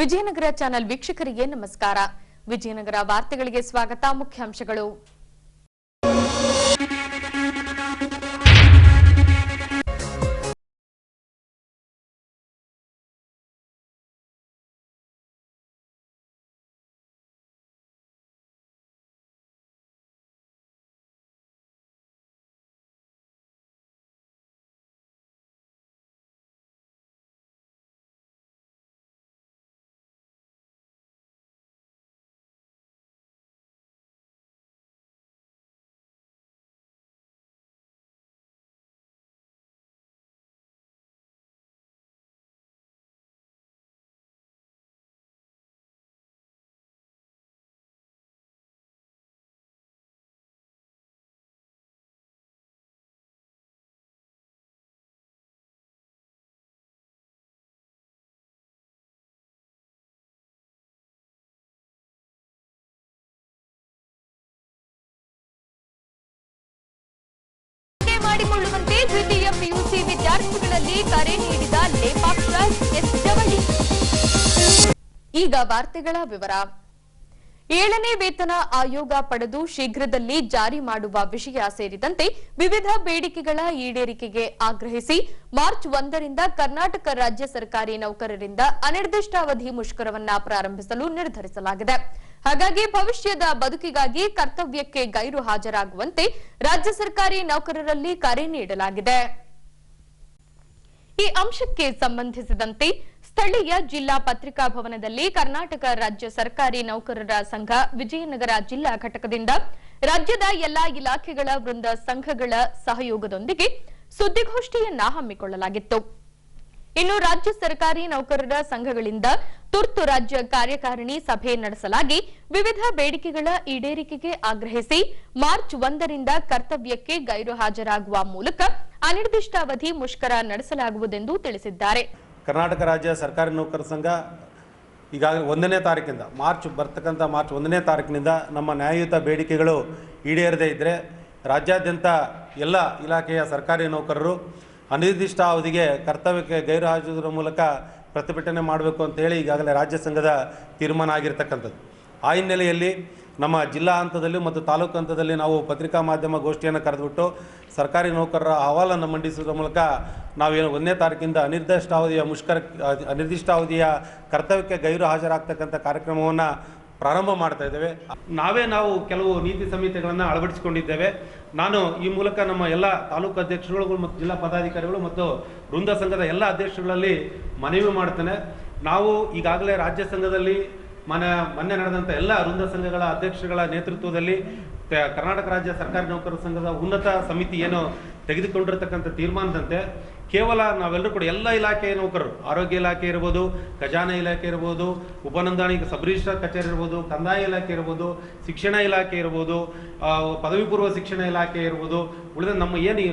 Vijayanagara channel ವೀಕ್ಷಕರಿಗೆ ನಮಸ್ಕಾರ. ವಿಜಯನಗರ ವಾರ್ತೆಗಳಿಗೆ ಸ್ವಾಗತ. ಮುಖ್ಯಾಂಶಗಳು. ಮಾಡಿಕೊಳ್ಳುವಂತೆ ದ್ವಿತೀಯ ಪಿಯುಸಿ ವಿದ್ಯಾರ್ಥಿಗಳಲ್ಲಿ ಕರೆ ನೀಡಿದ ಲೇಪಾಕ್ಷ ಎಸ್ ಜವಳಿ. ಈಗ ವಾರ್ತೆಗಳ ವಿವರ. 7ನೇ ವೇತನ ಆಯೋಗ ಪಡೆದು ಶೀಘ್ರದಲ್ಲಿ ಜಾರಿ ಮಾಡುವ ವಿಷಯ ಸೇರಿದಂತೆ ವಿವಿಧ ಬೇಡಿಕೆಗಳ ಈಡೇರಿಕೆಗೆ ಆಗ್ರಹಿಸಿ ಮಾರ್ಚ್ 1ರಿಂದ ಕರ್ನಾಟಕ ರಾಜ್ಯ ಸರ್ಕಾರಿ ನೌಕರರಿಂದ ಅನಿರ್ದಿಷ್ಟಾವಧಿ ಮುಷ್ಕರವನ್ನು ಪ್ರಾರಂಭಿಸಲು ನಿರ್ಧರಿಸಲಾಗಿದೆ. ಹಾಗಾಗಿ ಭವಿಷ್ಯದ ಬದುಕಿಗಾಗಿ ಕರ್ತವ್ಯಕ್ಕೆ ಗೈರು ಹಾಜರಾಗುವಂತೆ ರಾಜ್ಯ ಸರ್ಕಾರಿ ನೌಕರರಲ್ಲಿ ಕರೆ ನೀಡಲಾಗಿದೆ. ಈ ಅಂಶಕ್ಕೆ ಸಂಬಂಧಿಸಿದಂತೆ ಸ್ಥಳೀಯ ಜಿಲ್ಲಾ ಪತ್ರಿಕಾ ಭವನದಲ್ಲಿ ಕರ್ನಾಟಕ ರಾಜ್ಯ ಸರ್ಕಾರಿ ನೌಕರರ ಸಂಘ ವಿಜಯನಗರ ಜಿಲ್ಲಾ ಘಟಕದಿಂದ ರಾಜ್ಯದ ಎಲ್ಲಾ ಇಲಾಖೆಗಳ ವೃಂದ ಸಂಘಗಳ ಸಹಯೋಗದೊಂದಿಗೆ ಸುದ್ದಿಗೋಷ್ಠಿಯನ್ನ ಹಮ್ಮಿಕೊಳ್ಳಲಾಗಿತ್ತು. ಇನ್ನು ರಾಜ್ಯ ಸರ್ಕಾರಿ ನೌಕರರ ಸಂಘಗಳಿಂದ ತುರ್ತು ರಾಜ್ಯ ಕಾರ್ಯಕಾರಿಣಿ ಸಭೆ ನಡೆಸಲಾಗಿ ವಿವಿಧ ಬೇಡಿಕೆಗಳ ಈಡೇರಿಕೆಗೆ ಆಗ್ರಹಿಸಿ ಮಾರ್ಚ್ 1ರಿಂದ ಕರ್ತವ್ಯಕ್ಕೆ ಗೈರು ಹಾಜರಾಗುವ ಮೂಲಕ ಅನಿರ್ದಿಷ್ಟಾವಧಿ ಮುಷ್ಕರ ನಡೆಸಲಾಗುವುದೆಂದು ತಿಳಿಸಿದ್ದಾರೆ. ಕರ್ನಾಟಕ ರಾಜ್ಯ ಸರ್ಕಾರಿ ನೌಕರರ ಸಂಘ ಈಗಾಗಲೇ 1ನೇ ತಾರೀಕಿನಿಂದ ಮಾರ್ಚ್ 1ನೇ ತಾರೀಕಿನಿಂದ ನಮ್ಮ ನ್ಯಾಯಯುತ ಬೇಡಿಕೆಗಳು ಈಡೇರದೇ ಇದ್ದರೆ ರಾಜ್ಯಾದ್ಯಂತ ಎಲ್ಲ ಇಲಾಖೆಯ ಸರ್ಕಾರಿ ನೌಕರರು ಅನಿರ್ದಿಷ್ಟಾವಧಿಗೆ ಕರ್ತವ್ಯಕ್ಕೆ ಗೈರು ಹಾಜರಾಗುವ ಮೂಲಕ ಪ್ರತಿಭಟನೆ ಮಾಡಬೇಕು ಅಂತೇಳಿ ಈಗಾಗಲೇ ರಾಜ್ಯ ಸಂಘದ ತೀರ್ಮಾನ ಆಗಿರ್ತಕ್ಕಂಥದ್ದು. ಆ ಹಿನ್ನೆಲೆಯಲ್ಲಿ ನಮ್ಮ ಜಿಲ್ಲಾ ಹಂತದಲ್ಲಿ ಮತ್ತು ತಾಲೂಕು ಹಂತದಲ್ಲಿ ನಾವು ಪತ್ರಿಕಾ ಮಾಧ್ಯಮ ಗೋಷ್ಠಿಯನ್ನು ಕರೆದುಬಿಟ್ಟು ಸರ್ಕಾರಿ ನೌಕರರ ಅಹವಾಲನ್ನು ಮಂಡಿಸುವ ಮೂಲಕ ನಾವೇನು 1ನೇ ತಾರೀಕಿಂದ ಅನಿರ್ದಿಷ್ಟಾವಧಿಯ ಕರ್ತವ್ಯಕ್ಕೆ ಗೈರು ಹಾಜರಾಗ್ತಕ್ಕಂಥ ಕಾರ್ಯಕ್ರಮವನ್ನು ಪ್ರಾರಂಭ ಮಾಡ್ತಾ ಇದ್ದೇವೆ. ನಾವು ಕೆಲವು ನೀತಿ ಸಂಹಿತೆಗಳನ್ನು ಅಳವಡಿಸಿಕೊಂಡಿದ್ದೇವೆ. ನಾನು ಈ ಮೂಲಕ ನಮ್ಮ ಎಲ್ಲ ತಾಲೂಕು ಅಧ್ಯಕ್ಷರುಗಳು ಮತ್ತು ಜಿಲ್ಲಾ ಪದಾಧಿಕಾರಿಗಳು ಮತ್ತು ವೃಂದ ಸಂಘದ ಎಲ್ಲ ಅಧ್ಯಕ್ಷರುಗಳಲ್ಲಿ ಮನವಿ ಮಾಡ್ತೇನೆ. ನಾವು ಈಗಾಗಲೇ ರಾಜ್ಯ ಸಂಘದಲ್ಲಿ ಮೊನ್ನೆ ನಡೆದಂಥ ಎಲ್ಲ ವೃಂದ ಸಂಘಗಳ ಅಧ್ಯಕ್ಷರುಗಳ ನೇತೃತ್ವದಲ್ಲಿ ಕರ್ನಾಟಕ ರಾಜ್ಯ ಸರ್ಕಾರಿ ನೌಕರರ ಸಂಘದ ಉನ್ನತ ಸಮಿತಿ ಏನು ತೆಗೆದುಕೊಂಡಿರ್ತಕ್ಕಂಥ ತೀರ್ಮಾನದಂತೆ ಕೇವಲ ನಾವೆಲ್ಲರೂ ಕೂಡ ಎಲ್ಲ ಇಲಾಖೆಯ ನೌಕರರು, ಆರೋಗ್ಯ ಇಲಾಖೆ ಇರ್ಬೋದು, ಖಜಾನೆ ಇಲಾಖೆ ಇರ್ಬೋದು, ಉಪನೋಂದಣಿ ಸಬ್ ರಿಜಿಸ್ಟ್ರಾರ್ ಕಚೇರಿ ಇರ್ಬೋದು, ಕಂದಾಯ ಇಲಾಖೆ ಇರ್ಬೋದು, ಶಿಕ್ಷಣ ಇಲಾಖೆ ಇರ್ಬೋದು, ಪದವಿ ಪೂರ್ವ ಶಿಕ್ಷಣ ಇಲಾಖೆ ಇರ್ಬೋದು, ಉಳಿದ ನಮ್ಮ ಏನು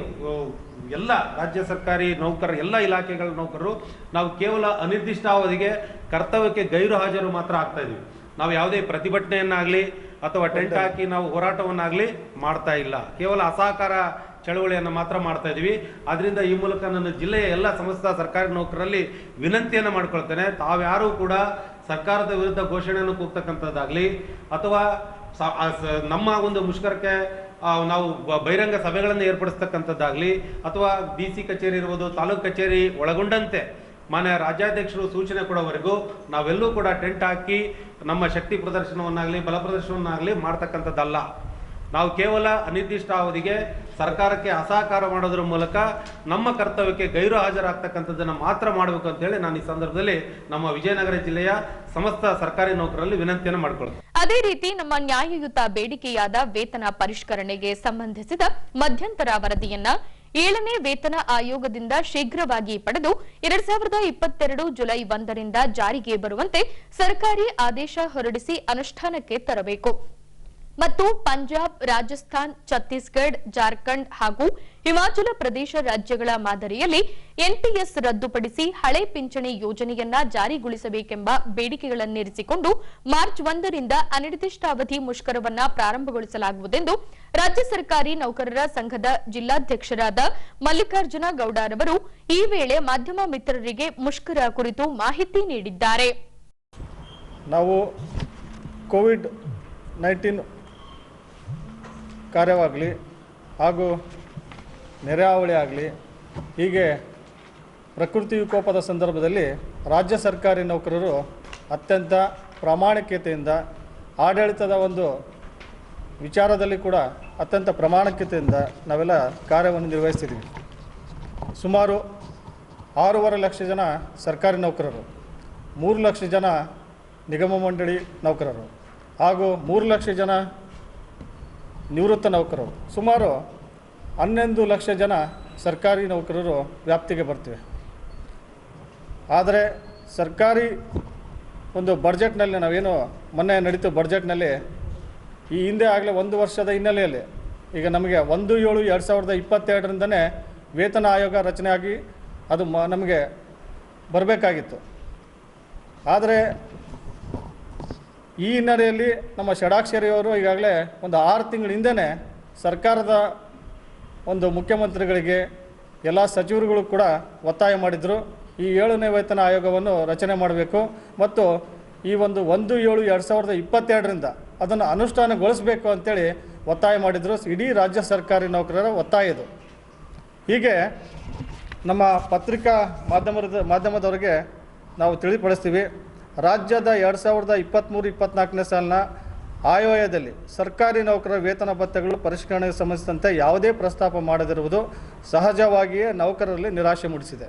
ಎಲ್ಲ ರಾಜ್ಯ ಸರ್ಕಾರಿ ನೌಕರರು ಎಲ್ಲ ಇಲಾಖೆಗಳ ನೌಕರರು ನಾವು ಕೇವಲ ಅನಿರ್ದಿಷ್ಟಾವಧಿಗೆ ಕರ್ತವ್ಯಕ್ಕೆ ಗೈರು ಹಾಜರು ಮಾತ್ರ ಆಗ್ತಾ ಇದ್ದೀವಿ. ನಾವು ಯಾವುದೇ ಪ್ರತಿಭಟನೆಯನ್ನಾಗಲಿ ಅಥವಾ ಟೆಂಟ್ ಹಾಕಿ ನಾವು ಹೋರಾಟವನ್ನಾಗಲಿ ಮಾಡ್ತಾ ಇಲ್ಲ. ಕೇವಲ ಅಸಹಕಾರ ಚಳವಳಿಯನ್ನು ಮಾತ್ರ ಮಾಡ್ತಾ ಇದ್ದೀವಿ. ಆದ್ದರಿಂದ ಈ ಮೂಲಕ ನನ್ನ ಜಿಲ್ಲೆಯ ಎಲ್ಲ ಸಮಸ್ತ ಸರ್ಕಾರಿ ನೌಕರರಲ್ಲಿ ವಿನಂತಿಯನ್ನು ಮಾಡ್ಕೊಳ್ತೇನೆ. ತಾವ್ಯಾರೂ ಕೂಡ ಸರ್ಕಾರದ ವಿರುದ್ಧ ಘೋಷಣೆಯನ್ನು ಕೂಗ್ತಕ್ಕಂಥದ್ದಾಗಲಿ ಅಥವಾ ನಮ್ಮ ಒಂದು ಮುಷ್ಕರಕ್ಕೆ ನಾವು ಬಹಿರಂಗ ಸಭೆಗಳನ್ನು ಏರ್ಪಡಿಸ್ತಕ್ಕಂಥದ್ದಾಗಲಿ ಅಥವಾ DC ಕಚೇರಿ ಇರ್ಬೋದು, ತಾಲೂಕು ಕಚೇರಿ ಒಳಗೊಂಡಂತೆ ಮಾನ್ಯ ರಾಜ್ಯಾಧ್ಯಕ್ಷರು ಸೂಚನೆ ಕೊಡೋವರೆಗೂ ನಾವೆಲ್ಲೂ ಕೂಡ ಟೆಂಟ್ ಹಾಕಿ ನಮ್ಮ ಶಕ್ತಿ ಪ್ರದರ್ಶನವನ್ನಾಗಲಿ ಬಲ ಪ್ರದರ್ಶನವನ್ನಾಗಲಿ ಮಾಡ್ತಕ್ಕಂಥದ್ದಲ್ಲ. ನಾವು ಕೇವಲ ಅನಿರ್ದಿಷ್ಟಾವಧಿಗೆ ಸರ್ಕಾರಕ್ಕೆ ಅಸಹಕಾರ ಮಾಡೋದ್ರ ಮೂಲಕ ನಮ್ಮ ಕರ್ತವ್ಯಕ್ಕೆ ಗೈರು ಹಾಜರಾಗ್ತಕ್ಕಂಥದ್ದನ್ನು ಮಾತ್ರ ಮಾಡಬೇಕು ಅಂತೇಳಿ ನಾನು ಈ ಸಂದರ್ಭದಲ್ಲಿ ನಮ್ಮ ವಿಜಯನಗರ ಜಿಲ್ಲೆಯ ಸಮಸ್ತ ಸರ್ಕಾರಿ ನೌಕರರಲ್ಲಿ ವಿನಂತಿಯನ್ನು ಮಾಡಿಕೊಳ್ಳುತ್ತೇನೆ. ಅದೇ ರೀತಿ ನಮ್ಮ ನ್ಯಾಯಯುತ ಬೇಡಿಕೆಯಾದ ವೇತನ ಪರಿಷ್ಕರಣೆಗೆ ಸಂಬಂಧಿಸಿದ ಮಧ್ಯಂತರ ವರದಿಯನ್ನ 7ನೇ ವೇತನ ಆಯೋಗದಿಂದ ಶೀಘ್ರವಾಗಿ ಪಡೆದು 2022 ಜುಲೈ 1ರಿಂದ ಜಾರಿಗೆ ಬರುವಂತೆ ಸರ್ಕಾರಿ ಆದೇಶ ಹೊರಡಿಸಿ ಅನುಷ್ಠಾನಕ್ಕೆ ತರಬೇಕು ಮತ್ತು ಪಂಜಾಬ್, ರಾಜಸ್ಥಾನ್, ಛತ್ತೀಸ್ಗಢ, ಜಾರ್ಖಂಡ್ ಹಾಗೂ ಹಿಮಾಚಲ ಪ್ರದೇಶ ರಾಜ್ಯಗಳ ಮಾದರಿಯಲ್ಲಿ ಎನ್ಪಿಎಸ್ ರದ್ದುಪಡಿಸಿ ಹಳೆ ಪಿಂಚಣಿ ಯೋಜನೆಯನ್ನ ಜಾರಿಗೊಳಿಸಬೇಕೆಂಬ ಬೇಡಿಕೆಗಳನ್ನಿರಿಸಿಕೊಂಡು ಮಾರ್ಚ್ 1ರಿಂದ ಅನಿರ್ದಿಷ್ಟಾವಧಿ ಮುಷ್ಕರವನ್ನ ಪ್ರಾರಂಭಗೊಳಿಸಲಾಗುವುದೆಂದು ರಾಜ್ಯ ಸರ್ಕಾರಿ ನೌಕರರ ಸಂಘದ ಜಿಲ್ಲಾಧ್ಯಕ್ಷರಾದ ಮಲ್ಲಿಕಾರ್ಜುನ ಗೌಡರವರು ಈ ವೇಳೆ ಮಾಧ್ಯಮ ಮಿತ್ರರಿಗೆ ಮುಷ್ಕರ ಕುರಿತು ಮಾಹಿತಿ ನೀಡಿದ್ದಾರೆ. ನಾವು ಕೋವಿಡ್-19 ಕಾರ್ಯವಾಗಲಿ ಹಾಗೂ ನೆರೆ ಹಾವಳಿ ಆಗಲಿ, ಹೀಗೆ ಪ್ರಕೃತಿ ವಿಕೋಪದ ಸಂದರ್ಭದಲ್ಲಿ ರಾಜ್ಯ ಸರ್ಕಾರಿ ನೌಕರರು ಅತ್ಯಂತ ಪ್ರಾಮಾಣಿಕತೆಯಿಂದ, ಆಡಳಿತದ ಒಂದು ವಿಚಾರದಲ್ಲಿ ಕೂಡ ಅತ್ಯಂತ ಪ್ರಾಮಾಣಿಕತೆಯಿಂದ ನಾವೆಲ್ಲ ಕಾರ್ಯವನ್ನು ನಿರ್ವಹಿಸ್ತಿದ್ದೀವಿ. ಸುಮಾರು 6.5 ಲಕ್ಷ ಜನ ಸರ್ಕಾರಿ ನೌಕರರು, 3 ಲಕ್ಷ ಜನ ನಿಗಮ ಮಂಡಳಿ ನೌಕರರು ಹಾಗೂ 3 ಲಕ್ಷ ಜನ ನಿವೃತ್ತ ನೌಕರರು, ಸುಮಾರು 11 ಲಕ್ಷ ಜನ ಸರ್ಕಾರಿ ನೌಕರರು ವ್ಯಾಪ್ತಿಗೆ ಬರ್ತಿವೆ. ಆದರೆ ಸರ್ಕಾರಿ ಒಂದು ಬಡ್ಜೆಟ್ನಲ್ಲಿ ನಾವೇನು ಮೊನ್ನೆ ನಡೀತು ಬಡ್ಜೆಟ್ನಲ್ಲಿ ಈ ಹಿಂದೆ ಆಗಲೇ 1 ವರ್ಷದ ಹಿನ್ನೆಲೆಯಲ್ಲಿ ಈಗ ನಮಗೆ 1/7/2022ರಿಂದನೇ ವೇತನ ಆಯೋಗ ರಚನೆ ಆಗಿ ಅದು ನಮಗೆ ಬರಬೇಕಾಗಿತ್ತು. ಆದರೆ ಈ ಹಿನ್ನೆಲೆಯಲ್ಲಿ ನಮ್ಮ ಷಡಾಕ್ಷರಿಯವರು ಈಗಾಗಲೇ ಒಂದು 6 ತಿಂಗಳ ಹಿಂದೆಯೇ ಸರ್ಕಾರದ ಒಂದು ಮುಖ್ಯಮಂತ್ರಿಗಳಿಗೆ ಎಲ್ಲ ಸಚಿವರುಗಳು ಕೂಡ ಒತ್ತಾಯ ಮಾಡಿದರು. ಈ 7ನೇ ವೇತನ ಆಯೋಗವನ್ನು ರಚನೆ ಮಾಡಬೇಕು ಮತ್ತು ಈ ಒಂದು 1/7/2022ರಿಂದ ಅದನ್ನು ಅನುಷ್ಠಾನಗೊಳಿಸಬೇಕು ಅಂತೇಳಿ ಒತ್ತಾಯ ಮಾಡಿದರು. ಇಡೀ ರಾಜ್ಯ ಸರ್ಕಾರಿ ನೌಕರರ ಒತ್ತಾಯ ಇದು. ಹೀಗೆ ನಮ್ಮ ಪತ್ರಿಕಾ ಮಾಧ್ಯಮದವರಿಗೆ ನಾವು ತಿಳಿಪಡಿಸ್ತೀವಿ, ರಾಜ್ಯದ 2023-24ನೇ ಸಾಲಿನ ಆಯವ್ಯಯದಲ್ಲಿ ಸರ್ಕಾರಿ ನೌಕರರ ವೇತನ ಭತ್ಯೆಗಳು ಪರಿಷ್ಕರಣೆಗೆ ಸಂಬಂಧಿಸಿದಂತೆ ಯಾವುದೇ ಪ್ರಸ್ತಾಪ ಮಾಡದಿರುವುದು ಸಹಜವಾಗಿಯೇ ನೌಕರರಲ್ಲಿ ನಿರಾಶೆ ಮೂಡಿಸಿದೆ.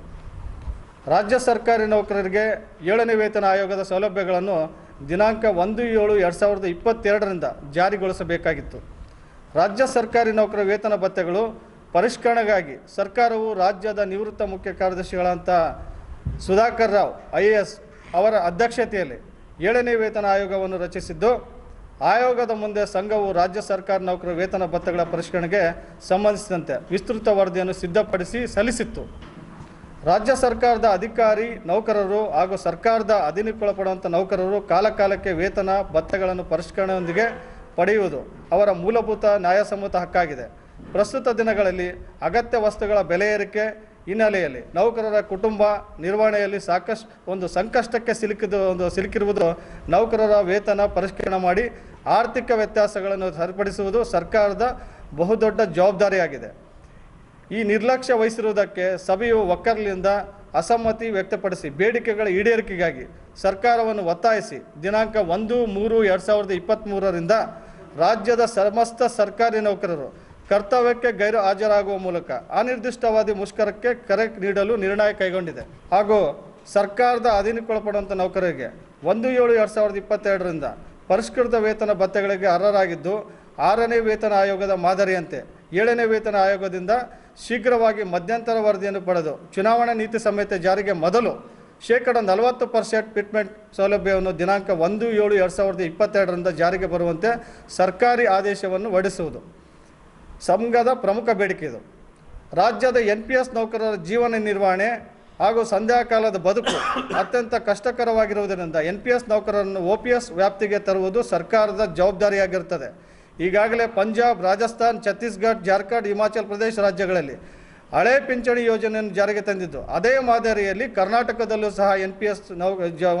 ರಾಜ್ಯ ಸರ್ಕಾರಿ ನೌಕರರಿಗೆ 7ನೇ ವೇತನ ಆಯೋಗದ ಸೌಲಭ್ಯಗಳನ್ನು ದಿನಾಂಕ 1/7/2022ರಿಂದ ಜಾರಿಗೊಳಿಸಬೇಕಾಗಿತ್ತು. ರಾಜ್ಯ ಸರ್ಕಾರಿ ನೌಕರರ ವೇತನ ಭತ್ಯೆಗಳು ಪರಿಷ್ಕರಣೆಗಾಗಿ ಸರ್ಕಾರವು ರಾಜ್ಯದ ನಿವೃತ್ತ ಮುಖ್ಯ ಕಾರ್ಯದರ್ಶಿಗಳಂತ ಸುಧಾಕರ್ ರಾವ್ IAS ಅವರ ಅಧ್ಯಕ್ಷತೆಯಲ್ಲಿ 7ನೇ ವೇತನ ಆಯೋಗವನ್ನು ರಚಿಸಿದ್ದು, ಆಯೋಗದ ಮುಂದೆ ಸಂಘವು ರಾಜ್ಯ ಸರ್ಕಾರಿ ನೌಕರರ ವೇತನ ಭತ್ಯೆಗಳ ಪರಿಷ್ಕರಣೆಗೆ ಸಂಬಂಧಿಸಿದಂತೆ ವಿಸ್ತೃತ ವರದಿಯನ್ನು ಸಿದ್ಧಪಡಿಸಿ ಸಲ್ಲಿಸಿತ್ತು. ರಾಜ್ಯ ಸರ್ಕಾರದ ಅಧಿಕಾರಿ ನೌಕರರು ಹಾಗೂ ಸರ್ಕಾರದ ಅಧೀನಕ್ಕೊಳಪಡುವಂಥ ನೌಕರರು ಕಾಲಕಾಲಕ್ಕೆ ವೇತನ ಭತ್ಯೆಗಳನ್ನು ಪರಿಷ್ಕರಣೆಯೊಂದಿಗೆ ಪಡೆಯುವುದು ಅವರ ಮೂಲಭೂತ ನ್ಯಾಯಸಮ್ಮತ ಹಕ್ಕಾಗಿದೆ. ಪ್ರಸ್ತುತ ದಿನಗಳಲ್ಲಿ ಅಗತ್ಯ ವಸ್ತುಗಳ ಬೆಲೆ ಏರಿಕೆ ಹಿನ್ನೆಲೆಯಲ್ಲಿ ನೌಕರರ ಕುಟುಂಬ ನಿರ್ವಹಣೆಯಲ್ಲಿ ಸಾಕಷ್ಟು ಸಂಕಷ್ಟಕ್ಕೆ ಸಿಲುಕಿರುವುದು ನೌಕರರ ವೇತನ ಪರಿಷ್ಕರಣೆ ಮಾಡಿ ಆರ್ಥಿಕ ವ್ಯತ್ಯಾಸಗಳನ್ನು ಸರಿಪಡಿಸುವುದು ಸರ್ಕಾರದ ಬಹುದೊಡ್ಡ ಜವಾಬ್ದಾರಿಯಾಗಿದೆ. ಈ ನಿರ್ಲಕ್ಷ್ಯ ವಹಿಸಿರುವುದಕ್ಕೆ ಸಭೆಯು ಒಕ್ಕರ್ಲಿಂದ ಅಸಮ್ಮತಿ ವ್ಯಕ್ತಪಡಿಸಿ ಬೇಡಿಕೆಗಳ ಈಡೇರಿಕೆಗಾಗಿ ಸರ್ಕಾರವನ್ನು ಒತ್ತಾಯಿಸಿ ದಿನಾಂಕ 1/3/2023ರಿಂದ ರಾಜ್ಯದ ಸಮಸ್ತ ಸರ್ಕಾರಿ ನೌಕರರು ಕರ್ತವ್ಯಕ್ಕೆ ಗೈರು ಹಾಜರಾಗುವ ಮೂಲಕ ಅನಿರ್ದಿಷ್ಟಾವಧಿ ಮುಷ್ಕರಕ್ಕೆ ಕರೆ ನೀಡಲು ನಿರ್ಣಯ ಕೈಗೊಂಡಿದೆ. ಹಾಗೂ ಸರ್ಕಾರದ ಅಧೀನಕ್ಕೊಳಪಡುವಂಥ ನೌಕರರಿಗೆ 1/7/2022ರಿಂದ ಪರಿಷ್ಕೃತ ವೇತನ ಭತ್ಯೆಗಳಿಗೆ ಅರ್ಹರಾಗಿದ್ದು 6ನೇ ವೇತನ ಆಯೋಗದ ಮಾದರಿಯಂತೆ 7ನೇ ವೇತನ ಆಯೋಗದಿಂದ ಶೀಘ್ರವಾಗಿ ಮಧ್ಯಂತರ ವರದಿಯನ್ನು ಪಡೆದು ಚುನಾವಣಾ ನೀತಿ ಸಂಹಿತೆ ಜಾರಿಗೆ ಮೊದಲು 40% ಫಿಟ್ಮೆಂಟ್ ಸೌಲಭ್ಯವನ್ನು ದಿನಾಂಕ 1/7/2022ರಿಂದ ಜಾರಿಗೆ ಬರುವಂತೆ ಸರ್ಕಾರಿ ಆದೇಶವನ್ನು ಹೊರಡಿಸುವುದು ಸಂಘದ ಪ್ರಮುಖ ಬೇಡಿಕೆ ಇದು. ರಾಜ್ಯದ NPS ನೌಕರರ ಜೀವನ ನಿರ್ವಹಣೆ ಹಾಗೂ ಸಂಧ್ಯಾಕಾಲದ ಬದುಕು ಅತ್ಯಂತ ಕಷ್ಟಕರವಾಗಿರುವುದರಿಂದ NPS ನೌಕರರನ್ನು OPS ವ್ಯಾಪ್ತಿಗೆ ತರುವುದು ಸರ್ಕಾರದ ಜವಾಬ್ದಾರಿಯಾಗಿರುತ್ತದೆ. ಈಗಾಗಲೇ ಪಂಜಾಬ್, ರಾಜಸ್ಥಾನ್, ಛತ್ತೀಸ್ಗಢ, ಜಾರ್ಖಂಡ್, ಹಿಮಾಚಲ ಪ್ರದೇಶ ರಾಜ್ಯಗಳಲ್ಲಿ ಹಳೆ ಪಿಂಚಣಿ ಯೋಜನೆಯನ್ನು ಜಾರಿಗೆ ತಂದಿದ್ದು, ಅದೇ ಮಾದರಿಯಲ್ಲಿ ಕರ್ನಾಟಕದಲ್ಲೂ ಸಹ NPS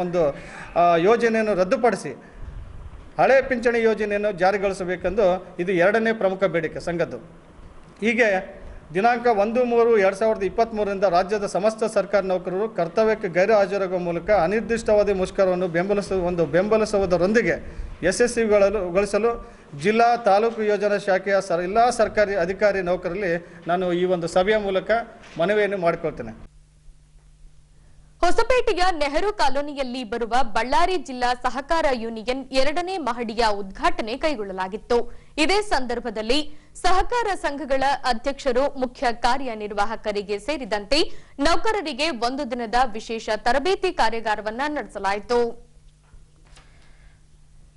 ಒಂದು ಯೋಜನೆಯನ್ನು ರದ್ದುಪಡಿಸಿ ಹಳೆ ಪಿಂಚಣಿ ಯೋಜನೆಯನ್ನು ಜಾರಿಗೊಳಿಸಬೇಕೆಂದು ಇದು 2ನೇ ಪ್ರಮುಖ ಬೇಡಿಕೆ ಸಂಘದ್ದು. ಹೀಗೆ ದಿನಾಂಕ 1/3/2023ರಿಂದ ರಾಜ್ಯದ ಸಮಸ್ತ ಸರ್ಕಾರಿ ನೌಕರರು ಕರ್ತವ್ಯಕ್ಕೆ ಗೈರು ಹಾಜರಾಗುವ ಮೂಲಕ ಅನಿರ್ದಿಷ್ಟಾವಧಿ ಮುಷ್ಕರವನ್ನು ಬೆಂಬಲಿಸುವುದರೊಂದಿಗೆ ಯಶಸ್ವಿಗೊಳಿಸಲು ಜಿಲ್ಲಾ ತಾಲೂಕು ಯೋಜನಾ ಶಾಖೆಯ ಎಲ್ಲ ಸರ್ಕಾರಿ ಅಧಿಕಾರಿ ನೌಕರರಲ್ಲಿ ನಾನು ಈ ಒಂದು ಸಭೆಯ ಮೂಲಕ ಮನವಿಯನ್ನು ಮಾಡಿಕೊಳ್ತೇನೆ. ಹೊಸಪೇಟೆಯ ನೆಹರು ಕಾಲೋನಿಯಲ್ಲಿ ಬರುವ ಬಳ್ಳಾರಿ ಜಿಲ್ಲಾ ಸಹಕಾರ ಯೂನಿಯನ್ 2ನೇ ಮಹಡಿಯ ಉದ್ಘಾಟನೆ ಕೈಗೊಳ್ಳಲಾಗಿತ್ತು. ಇದೇ ಸಂದರ್ಭದಲ್ಲಿ ಸಹಕಾರ ಸಂಘಗಳ ಅಧ್ಯಕ್ಷರು, ಮುಖ್ಯ ಕಾರ್ಯನಿರ್ವಾಹಕರಿಗೆ ಸೇರಿದಂತೆ ನೌಕರರಿಗೆ 1 ದಿನದ ವಿಶೇಷ ತರಬೇತಿ ಕಾರ್ಯಾಗಾರವನ್ನು ನಡೆಸಲಾಯಿತು.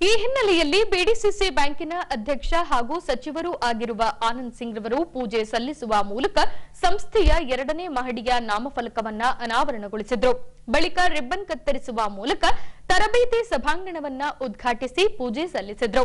ಈ ಹಿನ್ನೆಲೆಯಲ್ಲಿ ಬಿಡಿಸಿಸಿ ಬ್ಯಾಂಕಿನ ಅಧ್ಯಕ್ಷ ಹಾಗೂ ಸಚಿವರೂ ಆಗಿರುವ ಆನಂದ್ ಸಿಂಗ್ ರವರು ಪೂಜೆ ಸಲ್ಲಿಸುವ ಮೂಲಕ ಸಂಸ್ಥೆಯ 2ನೇ ಮಹಡಿಯ ನಾಮಫಲಕವನ್ನ ಅನಾವರಣಗೊಳಿಸಿದರು. ಬಳಿಕ ರಿಬ್ಬನ್ ಕತ್ತರಿಸುವ ಮೂಲಕ ತರಬೇತಿ ಸಭಾಂಗಣವನ್ನ ಉದ್ಘಾಟಿಸಿ ಪೂಜೆ ಸಲ್ಲಿಸಿದರು.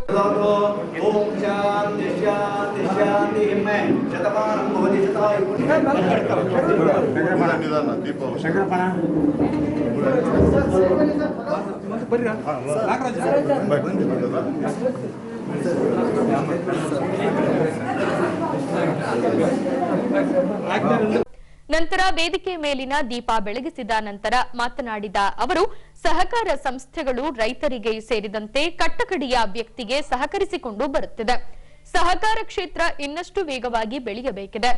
ನಂತರ ವೇದಿಕೆ ಮೇಲಿನ ದೀಪ ಬೆಳಗಿಸಿದ ನಂತರ ಮಾತನಾಡಿದ ಅವರು, ಸಹಕಾರ ಸಂಸ್ಥೆಗಳು ರೈತರಿಗೆ ಸೇರಿದಂತೆ ಕಟ್ಟಕಡೆಯ ವ್ಯಕ್ತಿಗೆ ಸಹಕರಿಸಿಕೊಂಡು ಬರುತ್ತಿದೆ. ಸಹಕಾರ ಕ್ಷೇತ್ರ ಇನ್ನಷ್ಟು ವೇಗವಾಗಿ ಬೆಳೆಯಬೇಕಿದೆ.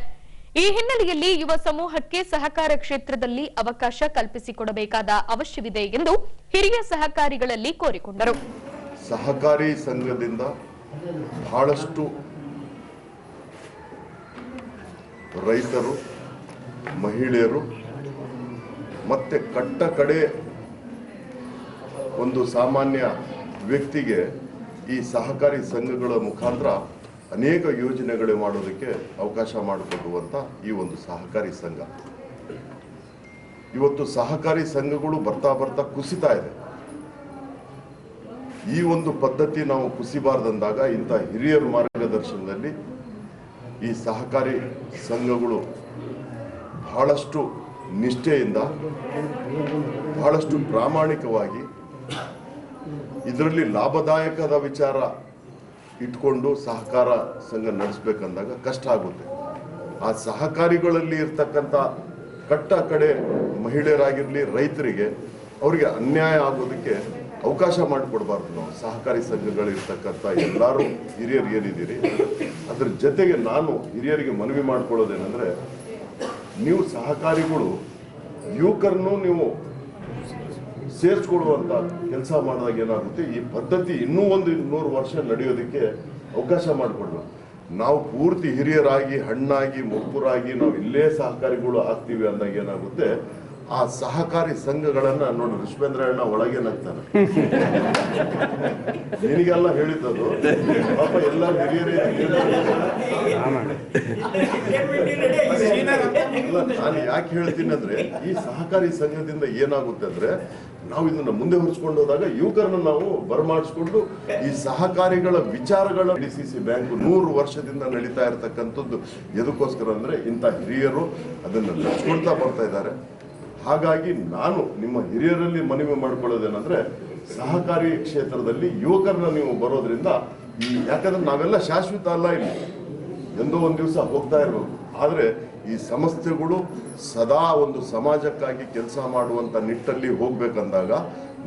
ಈ ಹಿನ್ನೆಲೆಯಲ್ಲಿ ಯುವ ಸಮೂಹಕ್ಕೆ ಸಹಕಾರ ಕ್ಷೇತ್ರದಲ್ಲಿ ಅವಕಾಶ ಕಲ್ಪಿಸಿಕೊಡಬೇಕಾದ ಅವಶ್ಯವಿದೆ ಎಂದು ಹಿರಿಯ ಸಹಕಾರಿಗಳಲ್ಲಿ ಕೋರಿಕೊಂಡರು. ಸಹಕಾರಿ ಸಂಘದಿಂದ ಬಹಳಷ್ಟು ರೈತರು, ಮಹಿಳೆಯರು ಮತ್ತೆ ಕಟ್ಟ ಕಡೆ ಒಂದು ಸಾಮಾನ್ಯ ವ್ಯಕ್ತಿಗೆ ಈ ಸಹಕಾರಿ ಸಂಘಗಳ ಮುಖಾಂತರ ಅನೇಕ ಯೋಜನೆಗಳು ಮಾಡೋದಕ್ಕೆ ಅವಕಾಶ ಮಾಡಿಕೊಡುವಂಥ ಈ ಒಂದು ಸಹಕಾರಿ ಸಂಘ. ಇವತ್ತು ಸಹಕಾರಿ ಸಂಘಗಳು ಬರ್ತಾ ಬರ್ತಾ ಕುಸಿತಾ ಇದೆ. ಈ ಒಂದು ಪದ್ಧತಿ ನಾವು ಕುಸಿಬಾರ್ದಂದಾಗ ಇಂಥ ಹಿರಿಯರ ಮಾರ್ಗದರ್ಶನದಲ್ಲಿ ಈ ಸಹಕಾರಿ ಸಂಘಗಳು ಬಹಳಷ್ಟು ನಿಷ್ಠೆಯಿಂದ, ಬಹಳಷ್ಟು ಪ್ರಾಮಾಣಿಕವಾಗಿ ಇದರಲ್ಲಿ ಲಾಭದಾಯಕದ ವಿಚಾರ ಇಟ್ಕೊಂಡು ಸಹಕಾರ ಸಂಘ ನಡೆಸಬೇಕಂದಾಗ ಕಷ್ಟ ಆಗುತ್ತೆ. ಆ ಸಹಕಾರಿಗಳಲ್ಲಿ ಇರ್ತಕ್ಕಂಥ ಕಟ್ಟ ಕಡೆ ಮಹಿಳೆಯರಾಗಿರಲಿ, ರೈತರಿಗೆ ಅವರಿಗೆ ಅನ್ಯಾಯ ಆಗೋದಕ್ಕೆ ಅವಕಾಶ ಮಾಡಿಕೊಡ್ಬಾರ್ದು. ನಾವು ಸಹಕಾರಿ ಸಂಘಗಳಿರ್ತಕ್ಕಂಥ ಎಲ್ಲರೂ ಹಿರಿಯರು ಏನಿದ್ದೀರಿ, ಅದ್ರ ಜೊತೆಗೆ ನಾನು ಹಿರಿಯರಿಗೆ ಮನವಿ ಮಾಡ್ಕೊಳ್ಳೋದೇನೆಂದರೆ, ನೀವು ಸಹಕಾರಿಗಳು ಯುವಕರನ್ನು ನೀವು ಸೇರಿಸ್ಕೊಡುವಂಥ ಕೆಲಸ ಮಾಡಿದಾಗ ಏನಾಗುತ್ತೆ, ಈ ಪದ್ಧತಿ ಇನ್ನೂ ಒಂದು 100 ವರ್ಷ ನಡೆಯೋದಕ್ಕೆ ಅವಕಾಶ ಮಾಡಿಕೊಡ್ಬೇಕು. ನಾವು ಪೂರ್ತಿ ಹಿರಿಯರಾಗಿ, ಹಣ್ಣಾಗಿ, ಮುಗ್ಗುರಾಗಿ ನಾವು ಇಲ್ಲೇ ಸಹಕಾರಿಗಳು ಆಗ್ತೀವಿ ಅಂದಾಗ ಏನಾಗುತ್ತೆ, ಆ ಸಹಕಾರಿ ಸಂಘಗಳನ್ನ ನೋಡಿ ವಿಶ್ವೇಂದ್ರ ಅಣ್ಣ ಒಳಗೆ ನಗ್ತಾನೆ. ನಿನಗೆಲ್ಲ ಹೇಳಿದ್ದದು ಪಾಪ ಎಲ್ಲ ಹಿರಿಯರೇ. ನಾನು ಯಾಕೆ ಹೇಳ್ತೀನಿ ಅಂದ್ರೆ, ಈ ಸಹಕಾರಿ ಸಂಘದಿಂದ ಏನಾಗುತ್ತೆ ಅಂದ್ರೆ, ನಾವು ಇದನ್ನ ಮುಂದೆ ಹೊರಿಸ್ಕೊಂಡು ಹೋದಾಗ ಯುವಕರನ್ನ ನಾವು ಬರಮಾಡಿಸ್ಕೊಂಡು ಈ ಸಹಕಾರಿಗಳ ವಿಚಾರಗಳ DCC ಬ್ಯಾಂಕ್ 100 ವರ್ಷದಿಂದ ನಡೀತಾ ಇರತಕ್ಕಂಥದ್ದು ಎದಕ್ಕೋಸ್ಕರ ಅಂದ್ರೆ, ಇಂಥ ಹಿರಿಯರು ಅದನ್ನ ನಡೆಸ್ಕೊಳ್ತಾ ಬರ್ತಾ ಇದ್ದಾರೆ. ಹಾಗಾಗಿ ನಾನು ನಿಮ್ಮ ಹಿರಿಯರಲ್ಲಿ ಮನವಿ ಮಾಡ್ಕೊಳ್ಳೋದೇನೆಂದ್ರೆ, ಸಹಕಾರಿ ಕ್ಷೇತ್ರದಲ್ಲಿ ಯುವಕರನ್ನ ನೀವು ಬರೋದ್ರಿಂದ ಯಾಕಂದ್ರೆ ನಾವೆಲ್ಲ ಶಾಶ್ವತ ಅಲ್ಲ, ಇಲ್ಲಿ ಎಂದೋ ಒಂದು ದಿವಸ ಹೋಗ್ತಾ ಇರಬೇಕು. ಆದರೆ ಈ ಸಂಸ್ಥೆಗಳು ಸದಾ ಒಂದು ಸಮಾಜಕ್ಕಾಗಿ ಕೆಲಸ ಮಾಡುವಂಥ ನಿಟ್ಟಲ್ಲಿ ಹೋಗ್ಬೇಕಂದಾಗ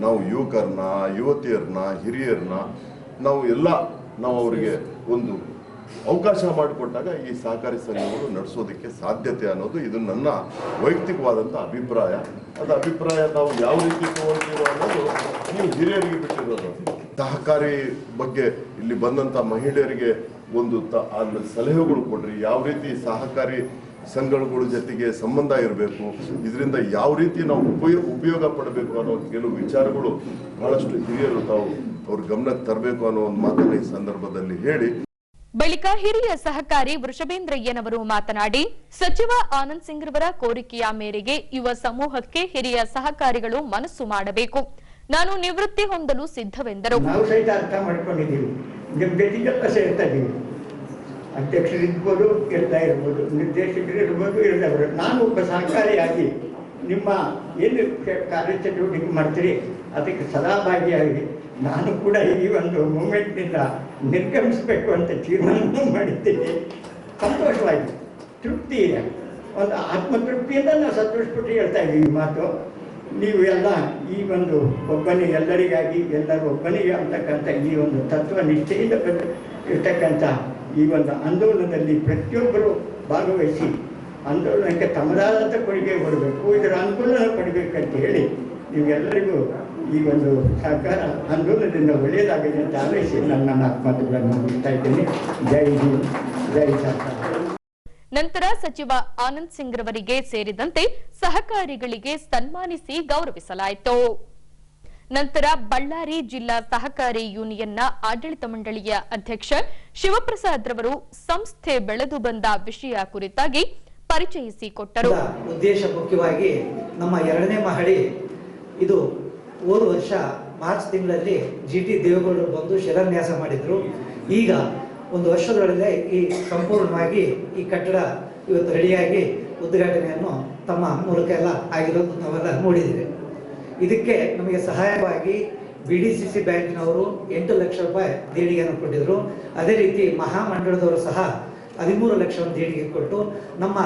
ನಾವು ಯುವಕರನ್ನ, ಯುವತಿಯರನ್ನ, ಹಿರಿಯರನ್ನ ನಾವು ಅವರಿಗೆ ಒಂದು ಅವಕಾಶ ಮಾಡಿಕೊಟ್ಟಾಗ ಈ ಸಹಕಾರಿ ಸಂಘಗಳು ನಡೆಸೋದಕ್ಕೆ ಸಾಧ್ಯತೆ ಅನ್ನೋದು ಇದು ನನ್ನ ವೈಯಕ್ತಿಕವಾದಂಥ ಅಭಿಪ್ರಾಯ. ಅದು ಅಭಿಪ್ರಾಯ ನಾವು ಯಾವ ರೀತಿ ತಗೊಳ್ತೀರೋ ಅನ್ನೋದು ನೀವು ಹಿರಿಯರಿಗೆ ಬಿಟ್ಟಿರೋದು. ಸಹಕಾರಿ ಬಗ್ಗೆ ಇಲ್ಲಿ ಬಂದಂಥ ಮಹಿಳೆಯರಿಗೆ ಒಂದು ಸಲಹೆಗಳು ಕೊಡ್ರಿ, ಯಾವ ರೀತಿ ಸಹಕಾರಿ ಸಂಘಗಳ ಜೊತೆಗೆ ಸಂಬಂಧ ಇರಬೇಕು, ಇದರಿಂದ ಯಾವ ರೀತಿ ನಾವು ಉಪಯೋಗ ಪಡಬೇಕು ಅನ್ನೋ ಕೆಲವು ವಿಚಾರಗಳು ಬಹಳಷ್ಟು ಹಿರಿಯರು ತಾವು ಅವ್ರ ಗಮನಕ್ಕೆ ತರಬೇಕು ಅನ್ನೋ ಒಂದು ಮಾತನ್ನು ಈ ಸಂದರ್ಭದಲ್ಲಿ ಹೇಳಿ, ಬಳಿಕ ಹಿರಿಯ ಸಹಕಾರಿ ವೃಷಭೇಂದ್ರಯ್ಯನವರು ಮಾತನಾಡಿ, ಸಚಿವ ಆನಂದ್ ಸಿಂಗ್ ರವರ ಕೋರಿಕೆಯ ಮೇರೆಗೆ ಯುವ ಸಮೂಹಕ್ಕೆ ಹಿರಿಯ ಸಹಕಾರಿಗಳು ಮನಸ್ಸು ಮಾಡಬೇಕು. ನಾನು ನಿವೃತ್ತಿ ಹೊಂದಲು ಸಿದ್ಧವೆಂದರು. ನಾವು ಸಹಿತ ಅರ್ಥ ಮಾಡ್ಕೊಂಡಿದ್ದೀವಿ, ನಿಮ್ಮ ಜೊತೆಗೆಲ್ಲ ಸೇರ್ತಾ ಇದ್ದೀವಿ. ಅಧ್ಯಕ್ಷರಿರ್ಬೋದು, ಇರ್ತಾ ಇರ್ಬೋದು, ನಿರ್ದೇಶಕರಿರ್ಬೋದು, ಇರ್ಬೋದು. ನಾನು ಒಬ್ಬ ಸಹಕಾರಿಯಾಗಿ ನಿಮ್ಮ ಏನು ಕಾರ್ಯಚಟುವಟಿಕೆ ಮಾಡ್ತೀರಿ ಅದಕ್ಕೆ ಸದಾ ಭಾಗಿಯಾಗಿ ನಾನು ಕೂಡ ಈ ಒಂದು ಮೂಮೆಂಟ್ನಿಂದ ನಿರ್ಗಮಿಸಬೇಕು ಅಂತ ತೀರ್ಮಾನ ಮಾಡಿದ್ದೀನಿ. ಸಂತೋಷವಾಗಿ, ತೃಪ್ತಿ ಇದೆ, ಒಂದು ಆತ್ಮತೃಪ್ತಿಯಿಂದ ನಾವು ಸಂತೋಷಪಟ್ಟು ಹೇಳ್ತಾ ಇದ್ದೀವಿ ಈ ಮಾತು. ನೀವು ಎಲ್ಲ ಈ ಒಂದು ಒಬ್ಬನೇ ಎಲ್ಲರಿಗಾಗಿ ಎಲ್ಲರೂ ಒಬ್ಬನಿಗೆ ಅಂತಕ್ಕಂಥ ಈ ಒಂದು ತತ್ವ ನಿಷ್ಠೆಯಿಂದ ಇರ್ತಕ್ಕಂಥ ಈ ಒಂದು ಆಂದೋಲನದಲ್ಲಿ ಪ್ರತಿಯೊಬ್ಬರು ಭಾಗವಹಿಸಿ ಆಂದೋಲನಕ್ಕೆ ತಮ್ಮದಾದಂಥ ಕೊಡುಗೆ ಕೊಡಬೇಕು, ಇದರ ಅನುಕೂಲ ಪಡಬೇಕಂತ ಹೇಳಿ ನೀವೆಲ್ಲರಿಗೂ ಈ ಒಂದು ಸಹಕಾರ ಆಂದೋಲನದಿಂದ ಒಳ್ಳೆಯದಾಗಿದೆ ಅಂತ ಆಲೋಚಿಸಿ ನನ್ನ ಮಾತುಗಳನ್ನು ಮುಗಿಸ್ತಾ ಇದ್ದೇನೆ. ಜೈ ಹಿಂದ್, ಜೈ ಸರ್ಕಾರ. ನಂತರ ಸಚಿವ ಆನಂದ್ ಸಿಂಗ್ ರವರಿಗೆ ಸೇರಿದಂತೆ ಸಹಕಾರಿಗಳಿಗೆ ಸನ್ಮಾನಿಸಿ ಗೌರವಿಸಲಾಯಿತು. ನಂತರ ಬಳ್ಳಾರಿ ಜಿಲ್ಲಾ ಸಹಕಾರಿ ಯೂನಿಯನ್ನ ಆಡಳಿತ ಮಂಡಳಿಯ ಅಧ್ಯಕ್ಷ ಶಿವಪ್ರಸಾದ್ ರವರು ಸಂಸ್ಥೆ ಬೆಳೆದು ಬಂದ ವಿಷಯ ಕುರಿತಾಗಿ ಪರಿಚಯಿಸಿಕೊಟ್ಟರು. ಉದ್ದೇಶ ಮುಖ್ಯವಾಗಿ ನಮ್ಮ 2ನೇ ಮಹಡಿ ಇದು ಹೋದ ವರ್ಷ ಮಾರ್ಚ್ ತಿಂಗಳಲ್ಲಿ GT ದೇವೇಗೌಡರು ಬಂದು ಶಿಲಾನ್ಯಾಸ ಮಾಡಿದ್ರು. ಈಗ ಒಂದು ವರ್ಷದೊಳಗೆ ಈ ಸಂಪೂರ್ಣವಾಗಿ ಈ ಕಟ್ಟಡ ಇವತ್ತು ರೆಡಿಯಾಗಿ ಉದ್ಘಾಟನೆಯನ್ನು ತಮ್ಮ ಮೂಲಕ ಎಲ್ಲ ಆಗಿರೋದು ನಾವೆಲ್ಲ ನೋಡಿದ್ದೀವಿ. ಇದಕ್ಕೆ ನಮಗೆ ಸಹಾಯವಾಗಿ BDCC ಬ್ಯಾಂಕಿನವರು 8 ಲಕ್ಷ ರೂಪಾಯಿ ದೇಣಿಗೆಯನ್ನು ಕೊಟ್ಟಿದ್ದರು. ಅದೇ ರೀತಿ ಮಹಾಮಂಡಳದವರು ಸಹ 13 ಲಕ್ಷವನ್ನು ದೇಣಿಗೆ ಕೊಟ್ಟು ನಮ್ಮ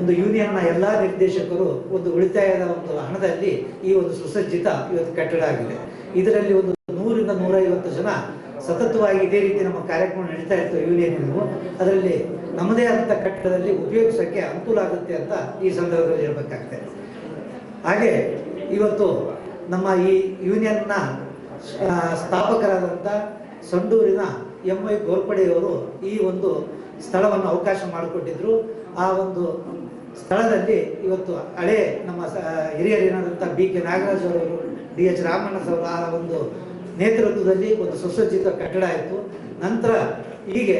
ಒಂದು ಯೂನಿಯನ್ನ ಎಲ್ಲ ನಿರ್ದೇಶಕರು ಒಂದು ಉಳಿತಾಯದ ಒಂದು ಹಣದಲ್ಲಿ ಈ ಒಂದು ಸುಸಜ್ಜಿತ ಇವತ್ತು ಕಟ್ಟಡ ಆಗಿದೆ. ಇದರಲ್ಲಿ ಒಂದು 100 ರಿಂದ 150 ಜನ ಸತತವಾಗಿ ಇದೇ ರೀತಿ ನಮ್ಮ ಕಾರ್ಯಕ್ರಮ ನಡೀತಾ ಇತ್ತು ಯೂನಿಯನ್. ಅದರಲ್ಲಿ ನಮ್ಮದೇ ಆದಂಥ ಕಟ್ಟಡದಲ್ಲಿ ಉಪಯೋಗಿಸೋಕ್ಕೆ ಅನುಕೂಲ ಆಗುತ್ತೆ ಅಂತ ಈ ಸಂದರ್ಭದಲ್ಲಿ ಹೇಳಬೇಕಾಗ್ತದೆ. ಹಾಗೆ ಇವತ್ತು ನಮ್ಮ ಈ ಯೂನಿಯನ್ನ ಸ್ಥಾಪಕರಾದಂಥ ಸಂಡೂರಿನ MI ಗೋರ್ಪಡೆಯವರು ಈ ಒಂದು ಸ್ಥಳವನ್ನು ಅವಕಾಶ ಮಾಡಿಕೊಟ್ಟಿದ್ರು. ಆ ಒಂದು ಸ್ಥಳದಲ್ಲಿ ಇವತ್ತು ಹಳೆ ನಮ್ಮ ಹಿರಿಯರೇನಾದಂಥ BK ನಾಗರಾಜ್ ಅವರು, DH ರಾಮಣ್ಣ ಅವರು ಆ ಒಂದು ನೇತೃತ್ವದಲ್ಲಿ ಒಂದು ಸುಸಜ್ಜಿತ ಕಟ್ಟಡ ಆಯಿತು. ನಂತರ ಹೀಗೆ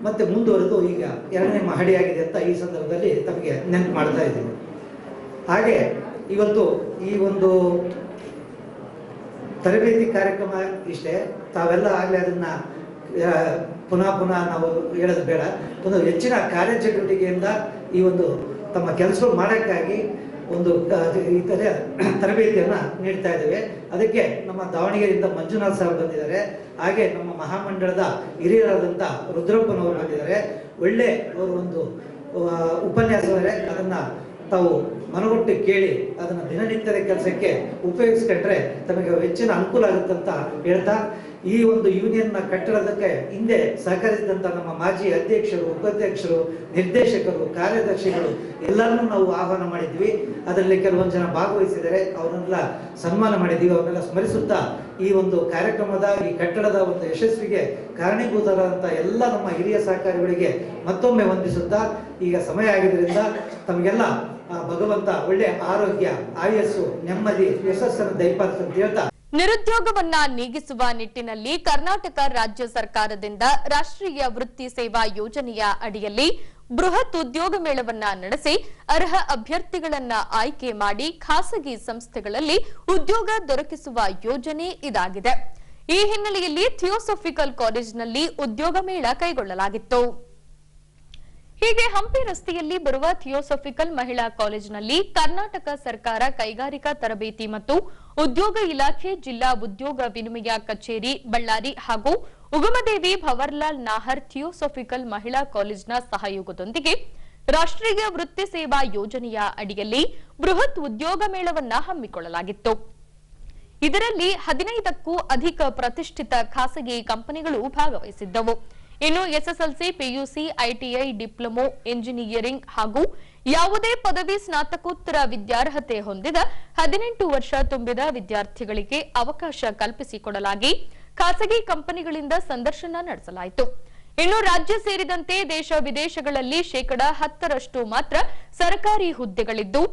ಮತ್ತೆ ಮುಂದುವರೆದು ಈಗ 2ನೇ ಮಹಡಿಯಾಗಿದೆ ಅಂತ ಈ ಸಂದರ್ಭದಲ್ಲಿ ತಮಗೆ ನೆನಪು ಮಾಡ್ತಾ ಇದ್ದೀವಿ. ಹಾಗೆ ಇವತ್ತು ಈ ಒಂದು ತರಬೇತಿ ಕಾರ್ಯಕ್ರಮ ಇಷ್ಟೇ. ತಾವೆಲ್ಲ ಆಗಲೇ ಅದನ್ನು ಪುನಃ ನಾವು ಹೇಳೋದು ಬೇಡ. ಒಂದು ಹೆಚ್ಚಿನ ಕಾರ್ಯಚಟುವಟಿಕೆಯಿಂದ ಈ ಒಂದು ತಮ್ಮ ಕೆಲಸಗಳು ಮಾಡೋಕ್ಕಾಗಿ ಒಂದು ಈ ಥರ ತರಬೇತಿಯನ್ನು ನೀಡ್ತಾ ಇದ್ದೇವೆ. ಅದಕ್ಕೆ ನಮ್ಮ ದಾವಣಗೆರೆಯಿಂದ ಮಂಜುನಾಥ್ ಸರ್ ಬಂದಿದ್ದಾರೆ. ಹಾಗೆ ನಮ್ಮ ಮಹಾಮಂಡಳದ ಹಿರಿಯರಾದಂಥ ರುದ್ರಪ್ಪನವರು ಬಂದಿದ್ದಾರೆ. ಒಳ್ಳೆ ಅವರು ಒಂದು ಉಪನ್ಯಾಸವೇ, ಅದನ್ನು ತಾವು ಮನಗೊಟ್ಟು ಕೇಳಿ ಅದನ್ನು ದಿನನಿತ್ಯದ ಕೆಲಸಕ್ಕೆ ಉಪಯೋಗಿಸ್ಕೊಂಡ್ರೆ ತಮಗೆ ಹೆಚ್ಚಿನ ಅನುಕೂಲ ಆಗುತ್ತೆ ಅಂತ ಹೇಳ್ತಾ, ಈ ಒಂದು ಯೂನಿಯನ್ನ ಕಟ್ಟಡಕ್ಕೆ ಹಿಂದೆ ಸಹಕರಿಸಿದಂಥ ನಮ್ಮ ಮಾಜಿ ಅಧ್ಯಕ್ಷರು, ಉಪಾಧ್ಯಕ್ಷರು, ನಿರ್ದೇಶಕರು, ಕಾರ್ಯದರ್ಶಿಗಳು ಎಲ್ಲರನ್ನೂ ನಾವು ಆಹ್ವಾನ ಮಾಡಿದ್ವಿ. ಅದರಲ್ಲಿ ಕೆಲವೊಂದು ಜನ ಭಾಗವಹಿಸಿದ್ದಾರೆ, ಅವರನ್ನೆಲ್ಲ ಸನ್ಮಾನ ಮಾಡಿದ್ದೀವಿ. ಅವನ್ನೆಲ್ಲ ಸ್ಮರಿಸುತ್ತಾ ಈ ಒಂದು ಕಾರ್ಯಕ್ರಮದ ಈ ಕಟ್ಟಡದ ಒಂದು ಯಶಸ್ವಿಗೆ ಕಾರಣೀಭೂತರಾದಂಥ ಎಲ್ಲ ನಮ್ಮ ಹಿರಿಯ ಸಹಕಾರಿಗಳಿಗೆ ಮತ್ತೊಮ್ಮೆ ವಂದಿಸುತ್ತಾ, ಈಗ ಸಮಯ ಆಗಿದ್ದರಿಂದ ತಮಗೆಲ್ಲ ಭಗವಂತ ಒಳ್ಳೆ ಆರೋಗ್ಯ, ಆಯಸ್ಸು, ನೆಮ್ಮದಿ, ಯಶಸ್ಸನ್ನು ದಯಪಾಲಿಸಿ ಅಂತ ಹೇಳ್ತಾ, ನಿರುದ್ಯೋಗವನ್ನ ನೀಗಿಸುವ ನಿಟ್ಟಿನಲ್ಲಿ ಕರ್ನಾಟಕ ರಾಜ್ಯ ಸರ್ಕಾರದಿಂದ ರಾಷ್ಟ್ರೀಯ ವೃತ್ತಿ ಸೇವಾ ಯೋಜನೆಯ ಅಡಿಯಲ್ಲಿ ಬೃಹತ್ ಉದ್ಯೋಗ ಮೇಳವನ್ನ ನಡೆಸಿ ಅರ್ಹ ಅಭ್ಯರ್ಥಿಗಳನ್ನ ಆಯ್ಕೆ ಮಾಡಿ ಖಾಸಗಿ ಸಂಸ್ಥೆಗಳಲ್ಲಿ ಉದ್ಯೋಗ ದೊರಕಿಸುವ ಯೋಜನೆ ಇದಾಗಿದೆ. ಈ ಹಿನ್ನೆಲೆಯಲ್ಲಿ ಥಿಯೋಸಫಿಕಲ್ ಕಾಲೇಜಿನಲ್ಲಿ ಉದ್ಯೋಗ ಮೇಳ ಕೈಗೊಳ್ಳಲಾಗಿತ್ತು. ಹೀಗೆ ಹಂಪಿ ರಸ್ತೆಯಲ್ಲಿ ಬರುವ ಥಿಯೋಸಫಿಕಲ್ ಮಹಿಳಾ ಕಾಲೇಜಿನಲ್ಲಿ ಕರ್ನಾಟಕ ಸರ್ಕಾರ ಕೈಗಾರಿಕಾ ತರಬೇತಿ ಮತ್ತು ಉದ್ಯೋಗ ಇಲಾಖೆ, ಜಿಲ್ಲಾ ಉದ್ಯೋಗ ವಿನಿಮಯ ಕಚೇರಿ ಬಳ್ಳಾರಿ ಹಾಗೂ ಉಗಮದೇವಿ ಭವರ್ಲಾಲ್ ನಾಹರ್ ಥಿಯೋಸಫಿಕಲ್ ಮಹಿಳಾ ಕಾಲೇಜಿನ ಸಹಯೋಗದೊಂದಿಗೆ ರಾಷ್ಟ್ರೀಯ ವೃತ್ತಿ ಸೇವಾ ಯೋಜನೆಯ ಅಡಿಯಲ್ಲಿ ಬೃಹತ್ ಉದ್ಯೋಗ ಮೇಳವನ್ನ ಹಮ್ಮಿಕೊಳ್ಳಲಾಗಿತ್ತು. ಇದರಲ್ಲಿ 15ಕ್ಕೂ ಅಧಿಕ ಪ್ರತಿಷ್ಠಿತ ಖಾಸಗಿ ಕಂಪನಿಗಳು ಭಾಗವಹಿಸಿದ್ದವು. ಇನ್ನು SSLC, PUC, ITI, diploma, engineering ಹಾಗೂ ಯಾವುದೇ ಪದವಿ ಸ್ನಾತಕೋತ್ತರ ವಿದ್ಯಾರ್ಹತೆ ಹೊಂದಿದ 18 ವರ್ಷ ತುಂಬಿದ ವಿದ್ಯಾರ್ಥಿಗಳಿಗೆ ಅವಕಾಶ ಕಲ್ಪಿಸಿಕೊಡಲಾಗಿ ಖಾಸಗಿ ಕಂಪನಿಗಳಿಂದ ಸಂದರ್ಶನ ನಡೆಸಲಾಯಿತು. ಇನ್ನು ರಾಜ್ಯ ಸೇರಿದಂತೆ ದೇಶ ವಿದೇಶಗಳಲ್ಲಿ 10% ಮಾತ್ರ ಸರ್ಕಾರಿ ಹುದ್ದೆಗಳಿದ್ದು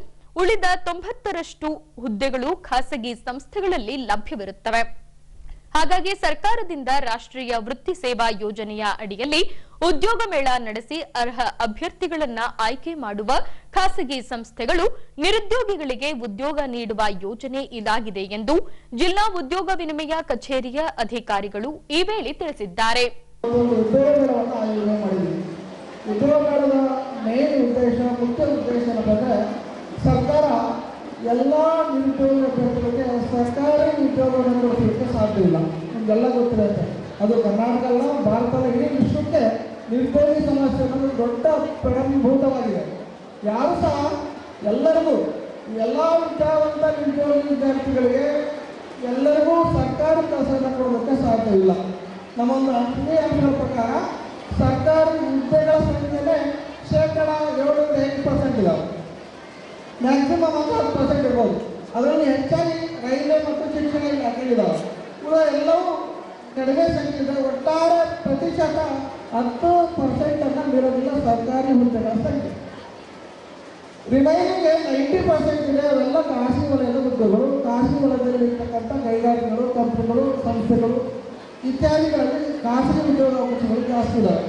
ಉಳಿದ 90% ಹುದ್ದೆಗಳು ಖಾಸಗಿ ಸಂಸ್ಥೆಗಳಲ್ಲಿ ಲಭ್ಯವಿರುತ್ತವೆ. ಹಾಗಾಗಿ ಸರ್ಕಾರದಿಂದ ರಾಷ್ಟ್ರೀಯ ವೃತ್ತಿ ಸೇವಾ ಯೋಜನೆಯ ಅಡಿಯಲ್ಲಿ ಉದ್ಯೋಗ ಮೇಳ ನಡೆಸಿ ಅರ್ಹ ಅಭ್ಯರ್ಥಿಗಳನ್ನ ಆಯ್ಕೆ ಮಾಡುವ ಖಾಸಗಿ ಸಂಸ್ಥೆಗಳು ನಿರುದ್ಯೋಗಿಗಳಿಗೆ ಉದ್ಯೋಗ ನೀಡುವ ಯೋಜನೆ ಇದಾಗಿದೆ ಎಂದು ಜಿಲ್ಲಾ ಉದ್ಯೋಗ ವಿನಿಮಯ ಕಚೇರಿಯ ಅಧಿಕಾರಿಗಳು ಈ ವೇಳೆ ತಿಳಿಸಿದ್ದಾರೆ. ಸರ್ಕಾರ ಎಲ್ಲ ನಿರುದ್ಯೋಗ ಅಭ್ಯರ್ಥಿಗಳಿಗೆ ಸರ್ಕಾರಿ ಉದ್ಯೋಗವನ್ನು ಕೊಡಿಸಲಿಕ್ಕೆ ಸಾಧ್ಯ ಇಲ್ಲ. ನಿಮಗೆಲ್ಲ ಗೊತ್ತಿರುತ್ತೆ, ಅದು ಕರ್ನಾಟಕ ಅಲ್ಲ, ಭಾರತದ ಇಡೀ ವಿಶ್ವಕ್ಕೆ ನಿರುದ್ಯೋಗಿ ಸಮಸ್ಯೆ ಅನ್ನೋದು ದೊಡ್ಡ ಪ್ರಗತಿಭೂತವಾಗಿದೆ. ಯಾರು ಸಹ ಎಲ್ಲರಿಗೂ, ಎಲ್ಲ ವಿದ್ಯಾವಂತ ನಿರುದ್ಯೋಗಿ ವಿದ್ಯಾರ್ಥಿಗಳಿಗೆ ಎಲ್ಲರಿಗೂ ಸರ್ಕಾರಿ ಕೆಲಸವನ್ನು ಕೊಡೋದಕ್ಕೆ ಸಾಧ್ಯ ಇಲ್ಲ. ನಮ್ಮೊಂದು ಅಂತಿಮ ಅಂಶದ ಪ್ರಕಾರ ಸರ್ಕಾರಿ ಹುದ್ದೆಗಳ ಸಂಖ್ಯೆನೇ 7-8% ಇದಾವೆ. ಮ್ಯಾಕ್ಸಿಮಮ್ ಅಂತ 10% ಇರ್ಬೋದು. ಅದರಲ್ಲಿ ಹೆಚ್ಚಾಗಿ ರೈಲ್ವೆ ಮತ್ತು ಶಿಕ್ಷಣ ಇಲಾಖೆಗಳಿದ್ದಾವೆ. ಕೂಡ ಎಲ್ಲವೂ ಕಡಿಮೆ ಸಂಖ್ಯೆ ಇದೆ. ಒಟ್ಟಾರೆ ಪ್ರತಿಶತ 10% ಇರೋದಿಲ್ಲ ಸರ್ಕಾರಿ ಹುದ್ದೆಗಳ ಸಂಖ್ಯೆ. ರಿಮೈನಿಂಗ್ 90% ಇದೆ. ಅವೆಲ್ಲ ಖಾಸಗಿ ವಲಯದ ಹುದ್ದೆಗಳು, ಖಾಸಗಿ ವಲಯದಲ್ಲಿರ್ತಕ್ಕಂಥ ಕೈಗಾರಿಕೆಗಳು, ಕಂಪನಿಗಳು, ಸಂಸ್ಥೆಗಳು ಇತ್ಯಾದಿಗಳಲ್ಲಿ ಖಾಸಗಿ ಉದ್ಯೋಗ ಅವಕಾಶಗಳು ಜಾಸ್ತಿ ಇದ್ದಾವೆ.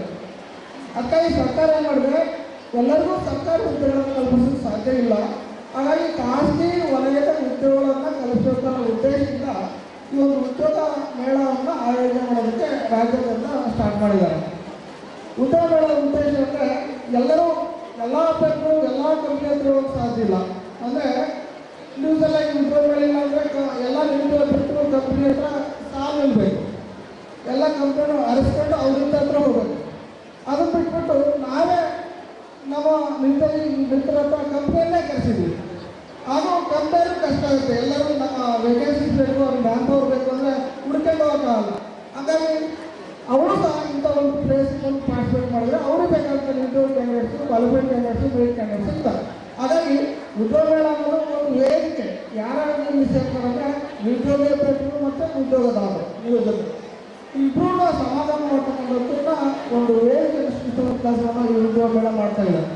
ಅದಕ್ಕಾಗಿ ಸರ್ಕಾರ ಏನು ಮಾಡಿದ್ರೆ, ಎಲ್ಲರಿಗೂ ಸರ್ಕಾರಿ ಹುದ್ದೆಗಳನ್ನು ಕಲ್ಪಿಸೋಕ್ಕೆ ಸಾಧ್ಯ ಇಲ್ಲ. ಹಾಗಾಗಿ ಖಾಸಗಿ ವಲಯದ ಉದ್ಯೋಗಗಳನ್ನು ಕಲ್ಪಿಸೋದನ್ನ ಉದ್ದೇಶದಿಂದ ಈ ಒಂದು ಉದ್ಯೋಗ ಮೇಳವನ್ನು ಆಯೋಜನೆ ಮಾಡೋದಕ್ಕೆ ರಾಜ್ಯದಿಂದ ಸ್ಟಾರ್ಟ್ ಮಾಡಿದ್ದಾರೆ. ಉದ್ಯೋಗ ಮೇಳದ ಉದ್ದೇಶ ಅಂದರೆ ಎಲ್ಲರೂ ಎಲ್ಲ ಅಭ್ಯರ್ಥಿಗಳು ಎಲ್ಲ ಕಂಪ್ನಿ ಹತ್ರ ಹೋಗೋಕ್ಕೆ ಸಾಧ್ಯ ಇಲ್ಲ. ಅಂದರೆ ಇಂಡಿವಿಜುವಲ್ ಆಗಿ ಉದ್ಯೋಗ ಮೇಳ ಇಲ್ಲ ಅಂದರೆ ಎಲ್ಲ ನಿರುದ್ಯೋಗ ಅಭ್ಯರ್ಥಿಗಳು ಕಂಪ್ನಿ ಹತ್ರ ಕಂಪ್ನಿಯನ್ನು ಅರಿಸ್ಕೊಂಡು ಅವರಿಂದ ಹತ್ರ ಹೋಗ್ಬೇಕು. ಅದನ್ನು ಬಿಟ್ಬಿಟ್ಟು ನಾವೇ ನಮ್ಮ ಮಿತ್ರ ಕಂಪ್ನಿಯಲ್ಲೇ ಕರೆಸಿದ್ವಿ. ಅದು ಕಂಪೇರು ಕಷ್ಟ ಆಗುತ್ತೆ. ಎಲ್ಲರೂ ನಮ್ಮ ವೇಕೆನ್ಸೀಸ್ ಬೇಕು, ಅವ್ರಿಗೆ ಮ್ಯಾನ್ ಪವರ್ ಬೇಕು ಅಂದರೆ ಹುಡ್ಕೊಂಡು ಹೋಗೋಕ್ಕಾಗಲ್ಲ. ಹಾಗಾಗಿ ಅವರು ಸಹ ಇಂಥ ಒಂದು ಪ್ಲೇಸ್ಗೆ ಪಾರ್ಟಿಸಿಪೇಟ್ ಮಾಡಿದ್ರೆ ಅವ್ರಿಗೆ ಬೇಕಾದಂಥ interview candidates, qualified candidates, merit candidates ಇರ್ತಾರೆ. ಹಾಗಾಗಿ ಉದ್ಯೋಗ ಮೇಳ ಅನ್ನೋದು ಒಂದು ವೇದಿಕೆ. ಯಾರು ಮಿಸ್ ಆಗ್ತಾರಂದರೆ ನಿರುದ್ಯೋಗೇತರರು ಮತ್ತು ಉದ್ಯೋಗದಾರರು, ನಿರುದ್ಯೋಗ ಇಬ್ಬರೂ ಸಮಾಧಾನ ಮಾಡ್ತಕ್ಕಂಥದ್ದನ್ನ ಒಂದು ವೇದಿಕೆ ಸೃಷ್ಟಿಸುವ ಕೆಲಸವನ್ನು ಈ ಉದ್ಯೋಗ ಮೇಳ ಮಾಡ್ತಾ ಇದ್ದಾರೆ.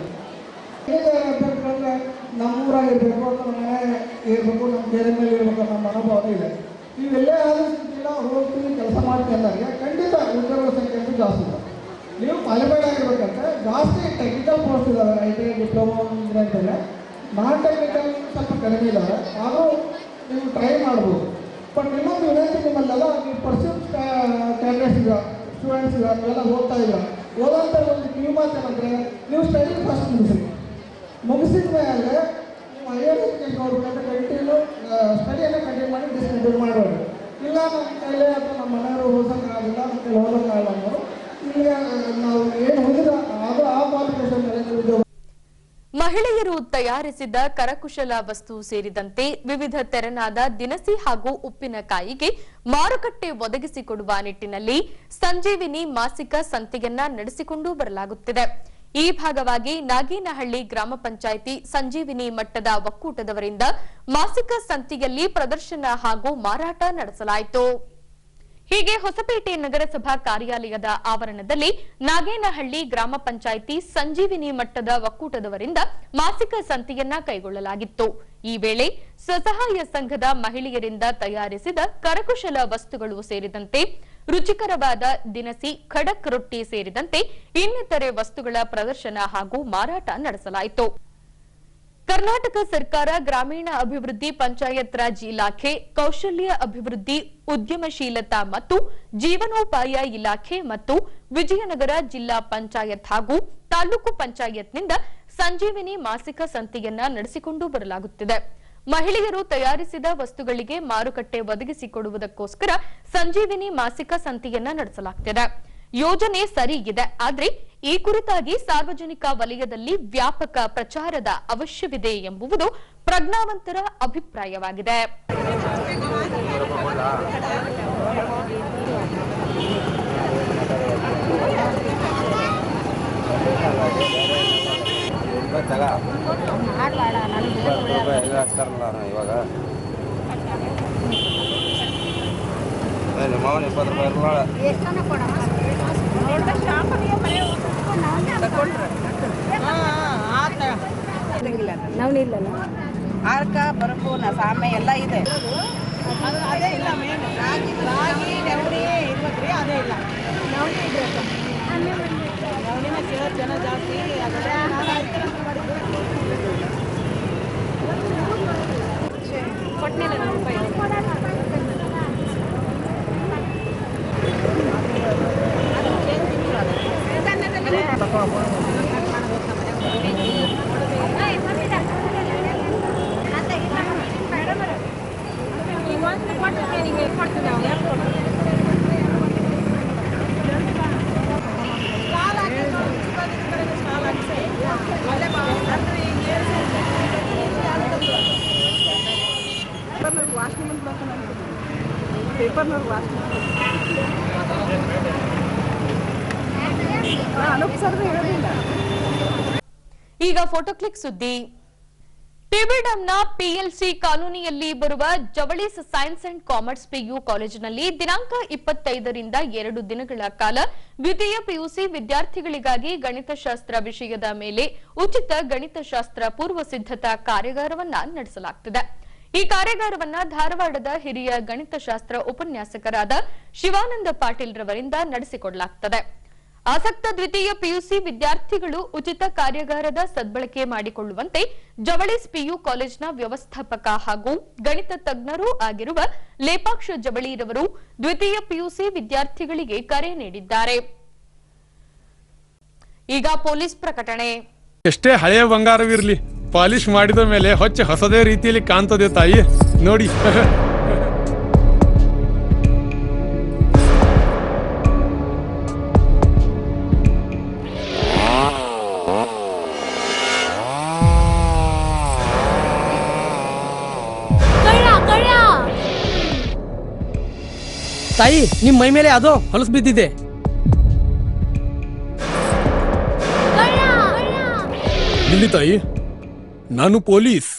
ಹೇಗೆ ಅಭ್ಯರ್ಥಿಗಳಂದರೆ ನಮ್ಮೂರಾಗಿರಬೇಕು, ನಮ್ಮ ಮನೆ ಇರಬೇಕು, ನಮ್ಮ ಬೇರೆ ಮೇಲೆ ಇರಬೇಕು ನಮ್ಮ ಅನುಭವ ಇದೆ. ನೀವೆಲ್ಲೇ ಆಲೋಚಿಸಿಲ್ಲ ಹೋಗ್ತೀವಿ ಕೆಲಸ ಮಾಡ್ತೀವಿ ಅಂದಾಗ ಖಂಡಿತ ಉದ್ಯೋಗಗಳ ಸಂಖ್ಯೆ ಅಂತೂ ಜಾಸ್ತಿ ಇದೆ. ನೀವು ಕ್ವಾಲಿಫೈಡ್ ಆಗಿರ್ಬೇಕಂದ್ರೆ ಜಾಸ್ತಿ ಟೆಕ್ನಿಕಲ್ ಕೋರ್ಸ್ ಇದ್ದಾವೆ, IT, diploma engineering. Non technical ಸ್ವಲ್ಪ ಕಡಿಮೆ ಇದ್ದಾವೆ, ಆದರೂ ನೀವು ಟ್ರೈ ಮಾಡ್ಬೋದು. ಬಟ್ ಇನ್ನೊಂದು ವಿನಂತಿ ನಿಮ್ಮಲ್ಲೆಲ್ಲ, ನೀವು ಪರ್ಸ್ಯೂಮ್ ಕ್ಯಾಂಡಿಡೇಟ್ಸ್ ಈಗ ಸ್ಟೂಡೆಂಟ್ಸ್ ಈಗ ನೀವೆಲ್ಲ ಓದ್ತಾ ಈಗ ಓದೋಂಥ ಒಂದು ಕಿವಿ ಮಾತೇನಂದರೆ ನೀವು ಸ್ಟಡಿ ಫಸ್ಟ್ ಮುಗಿಸಿದ ಮೇಲೆ ನೀವು ಹೈಯರ್ ಎಜುಕೇಷನ್ ನೋಡ್ಬೇಕಂದ್ರೆ ಕಂಟಿನ್ಯೂ ಸ್ಟಡಿಯನ್ನು ಕಂಟಿನ್ಯೂ ಮಾಡಿ ಡಿಸ್ಕಂಟಿನ್ಯೂ ಮಾಡಬೇಡಿ. ಇಲ್ಲ ನಮ್ಮ ಕೈಲೇ ಅಥವಾ ನಮ್ಮ ಮನೆಯವರು ಓದೋಕ್ಕಾಗಲ್ಲ, ನಮ್ಮ ಕೈಲಿ ಓದೋಕ್ಕಾಗಲ್ಲ ಅನ್ನೋರು ಈಗ ನಾವು ಏನು ಹೋಗಿದ ಅದು ಆ ಕ್ವಾಲಿಫಿಕೇಷನ್ ಮೇಲೆ ನೀವು. ಮಹಿಳೆಯರು ತಯಾರಿಸಿದ ಕರಕುಶಲ ವಸ್ತು ಸೇರಿದಂತೆ ವಿವಿಧ ತೆರನಾದ ದಿನಸಿ ಹಾಗೂ ಉಪ್ಪಿನಕಾಯಿಗೆ ಮಾರುಕಟ್ಟೆ ಒದಗಿಸಿಕೊಡುವ ನಿಟ್ಟಿನಲ್ಲಿ ಸಂಜೀವಿನಿ ಮಾಸಿಕ ಸಂತೆಯನ್ನ ನಡೆಸಿಕೊಂಡು ಬರಲಾಗುತ್ತಿದೆ. ಈ ಭಾಗವಾಗಿ ನಾಗೇನಹಳ್ಳಿ ಗ್ರಾಮ ಪಂಚಾಯಿತಿ ಸಂಜೀವಿನಿ ಮಟ್ಟದ ಒಕ್ಕೂಟದವರಿಂದ ಮಾಸಿಕ ಸಂತೆಯಲ್ಲಿ ಪ್ರದರ್ಶನ ಹಾಗೂ ಮಾರಾಟ ನಡೆಸಲಾಯಿತು. ಹೀಗೆ ಹೊಸಪೇಟೆ ನಗರಸಭಾ ಕಾರ್ಯಾಲಯದ ಆವರಣದಲ್ಲಿ ನಾಗೇನಹಳ್ಳಿ ಗ್ರಾಮ ಪಂಚಾಯಿತಿ ಸಂಜೀವಿನಿ ಮಟ್ಟದ ಒಕ್ಕೂಟದವರಿಂದ ಮಾಸಿಕ ಸಂತೆಯನ್ನ ಕೈಗೊಳ್ಳಲಾಗಿತ್ತು. ಈ ವೇಳೆ ಸ್ವಸಹಾಯ ಸಂಘದ ಮಹಿಳೆಯರಿಂದ ತಯಾರಿಸಿದ ಕರಕುಶಲ ವಸ್ತುಗಳು ಸೇರಿದಂತೆ ರುಚಿಕರವಾದ ದಿನಸಿ, ಖಡಕ್ ರೊಟ್ಟಿ ಸೇರಿದಂತೆ ಇನ್ನಿತರೆ ವಸ್ತುಗಳ ಪ್ರದರ್ಶನ ಹಾಗೂ ಮಾರಾಟ ನಡೆಸಲಾಯಿತು. ಕರ್ನಾಟಕ ಸರ್ಕಾರ ಗ್ರಾಮೀಣ ಅಭಿವೃದ್ಧಿ, ಪಂಚಾಯತ್ ರಾಜ್ ಇಲಾಖೆ, ಕೌಶಲ್ಯ ಅಭಿವೃದ್ಧಿ, ಉದ್ಯಮಶೀಲತಾ ಮತ್ತು ಜೀವನೋಪಾಯ ಇಲಾಖೆ ಮತ್ತು ವಿಜಯನಗರ ಜಿಲ್ಲಾ ಪಂಚಾಯತ್ ಹಾಗೂ ತಾಲೂಕು ಪಂಚಾಯತ್ನಿಂದ ಸಂಜೀವಿನಿ ಮಾಸಿಕ ಸಂತೆಯನ್ನ ನಡೆಸಿಕೊಂಡು ಬರಲಾಗುತ್ತಿದೆ. ಮಹಿಳೆಯರು ತಯಾರಿಸಿದ ವಸ್ತುಗಳಿಗೆ ಮಾರುಕಟ್ಟೆ ಒದಗಿಸಿಕೊಡುವುದಕ್ಕೋಸ್ಕರ ಸಂಜೀವಿನಿ ಮಾಸಿಕ ಸಂತೆಯನ್ನ ನಡೆಸಲಾಗುತ್ತಿದೆ. ಯೋಜನೆ ಸರಿ ಇದೆ, ಆದರೆ ಈ ಕುರಿತಾಗಿ ಸಾರ್ವಜನಿಕ ವಲಯದಲ್ಲಿ ವ್ಯಾಪಕ ಪ್ರಚಾರದ ಅವಶ್ಯವಿದೆ ಎಂಬುದು ಪ್ರಜ್ಞಾವಂತರ ಅಭಿಪ್ರಾಯವಾಗಿದೆ. ನಾವಿಲ್ಲಲ್ಲ ಆರ್ಕ ಬರಪೂನ ಸಾಮೆ ಎಲ್ಲ ಇದೆ. ಅದೇ ಇಲ್ಲ ಮೇನ್ ರಾಗಿ ನವಣಿ ಇರ್ಬೇಕ್ರಿ, ಅದೇ ಇಲ್ಲ ನವಣಿ ಇರ್ಬೇಕು. ನವಣಿನ ಕೇಳೋದು ಜನ ಜಾಸ್ತಿ. ಕೊಟ್ಟಿಲ್ಲ ರೂಪಾಯಿ. ಈಗ ಫೋಟೋ ಕ್ಲಿಕ್ ಸುದ್ದಿ. ಟಿಬಿಡಂನ ಪಿಎಲ್ಸಿ ಕಾಲೋನಿಯಲ್ಲಿ ಬರುವ ಜವಳೀಸ್ ಸೈನ್ಸ್ ಅಂಡ್ ಕಾಮರ್ಸ್ PU ಕಾಲೇಜಿನಲ್ಲಿ ದಿನಾಂಕ 25ರಿಂದ 2 ದಿನಗಳ ಕಾಲ ದ್ವಿತೀಯ PUC ವಿದ್ಯಾರ್ಥಿಗಳಿಗಾಗಿ ಗಣಿತಶಾಸ್ತ್ರ ವಿಷಯದ ಮೇಲೆ ಉಚಿತ ಗಣಿತಶಾಸ್ತ್ರ ಪೂರ್ವ ಸಿದ್ಧತಾ ಕಾರ್ಯಾಗಾರವನ್ನ ನಡೆಸಲಾಗುತ್ತಿದೆ. ಈ ಕಾರ್ಯಾಗಾರವನ್ನ ಧಾರವಾಡದ ಹಿರಿಯ ಗಣಿತಶಾಸ್ತ್ರ ಉಪನ್ಯಾಸಕರಾದ ಶಿವಾನಂದ ಪಾಟೀಲ್ ರವರಿಂದ ನಡೆಸಿಕೊಡಲಾಗುತ್ತದೆ. ಆಸಕ್ತ ದ್ವಿತೀಯ PUC ವಿದ್ಯಾರ್ಥಿಗಳು ಉಚಿತ ಕಾರ್ಯಾಗಾರದ ಸದ್ಬಳಕೆ ಮಾಡಿಕೊಳ್ಳುವಂತೆ ಜವಳೀಸ್ PU ಕಾಲೇಜಿನ ವ್ಯವಸ್ಥಾಪಕ ಹಾಗೂ ಗಣಿತ ತಜ್ಞರೂ ಆಗಿರುವ ಲೇಪಾಕ್ಷ ಜವಳೀರವರು ದ್ವಿತೀಯ PUC ವಿದ್ಯಾರ್ಥಿಗಳಿಗೆ ಕರೆ ನೀಡಿದ್ದಾರೆ. ಈಗ ಪೊಲೀಸ್ ಪ್ರಕಟಣೆ. ಎಷ್ಟೇ ಹಳೆಯ ಬಂಗಾರವಿರಲಿ, ಪಾಲಿಶ್ ಮಾಡಿದ ಮೇಲೆ ಹೊಸದೇ ರೀತಿಯಲ್ಲಿ ಕಾಣ್ತದೆ ತಾಯಿ, ನೋಡಿ. ತಾಯಿ, ನಿಮ್ ಮೈ ಮೇಲೆ ಅದೋ ಹೊಲಸು ಬಿದ್ದಿದೆ. ಇಲ್ಲಿ ತಾಯಿ, ನಾನು ಪೊಲೀಸ್.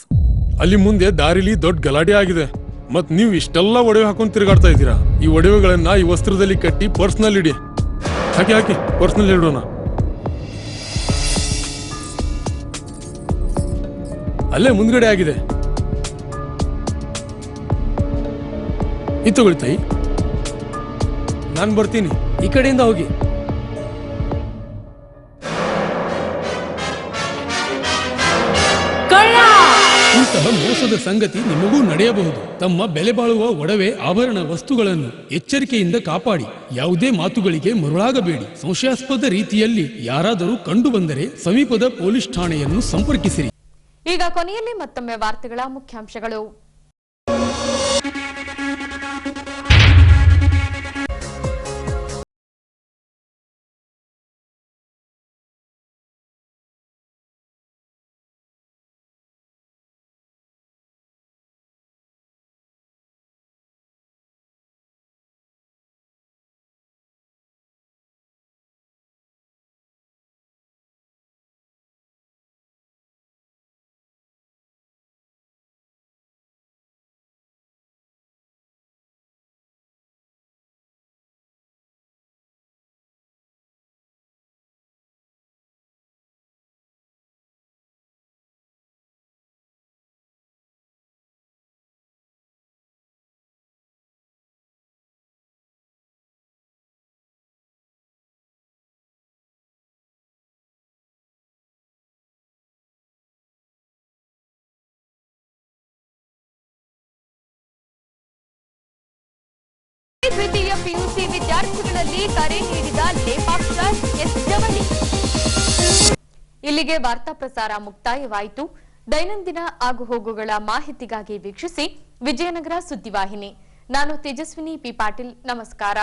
ಅಲ್ಲಿ ಮುಂದೆ ದಾರಿಲಿ ದೊಡ್ಡ ಗಲಾಟೆ ಆಗಿದೆ. ಮತ್ ನೀವು ಇಷ್ಟೆಲ್ಲ ಒಡವೆ ಹಾಕೊಂಡು ತಿರುಗಾಡ್ತಾ ಇದ್ದೀರಾ. ಈ ಒಡವೆಗಳನ್ನ ಈ ವಸ್ತ್ರದಲ್ಲಿ ಕಟ್ಟಿ ಪರ್ಸ್ನಲ್ಲಿ ಇಡಿ. ಹಾಕಿ ಪರ್ಸ್ನಲ್ಲಿ ಇಡೋಣ. ಅಲ್ಲೇ ಮುಂದ್ಗಡೆ ಆಗಿದೆ. ಇದು ತಗೊಳ್ಳಿ ತಾಯಿ. ನಾನು ಬರ್ತೀನಿ. ಈ ಕಡೆಯಿಂದ ಹೋಗಿ. ಇಂತಹ ಮೋಸದ ಸಂಗತಿ ನಿಮಗೂ ನಡೆಯಬಹುದು. ತಮ್ಮ ಬೆಲೆ ಬಾಳುವ ಒಡವೆ ಆಭರಣ ವಸ್ತುಗಳನ್ನು ಎಚ್ಚರಿಕೆಯಿಂದ ಕಾಪಾಡಿ. ಯಾವುದೇ ಮಾತುಗಳಿಗೆ ಮರುಳಾಗಬೇಡಿ. ಸಂಶಯಾಸ್ಪದ ರೀತಿಯಲ್ಲಿ ಯಾರಾದರೂ ಕಂಡು ಬಂದರೆ ಸಮೀಪದ ಪೊಲೀಸ್ ಠಾಣೆಯನ್ನು ಸಂಪರ್ಕಿಸಿರಿ. ಈಗ ಕೊನೆಯಲ್ಲಿ ಮತ್ತೊಮ್ಮೆ ವಾರ್ತೆಗಳ ಮುಖ್ಯಾಂಶಗಳು. ದ್ವಿತೀಯ ಪಿಯುಸಿ ವಿದ್ಯಾರ್ಥಿಗಳಲ್ಲಿ ಕರೆ ನೀಡಿದ ಲೇಪಾಕ್ಷ ಎಸ್ ಜವಳಿ. ಇಲ್ಲಿಗೆ ವಾರ್ತಾ ಪ್ರಸಾರ ಮುಕ್ತಾಯವಾಯಿತು. ದೈನಂದಿನ ಆಗುಹೋಗುಗಳ ಮಾಹಿತಿಗಾಗಿ ವೀಕ್ಷಿಸಿ ವಿಜಯನಗರ ಸುದ್ದಿವಾಹಿನಿ. ನಾನು ತೇಜಸ್ವಿನಿ ಪಿ ಪಾಟೀಲ್. ನಮಸ್ಕಾರ.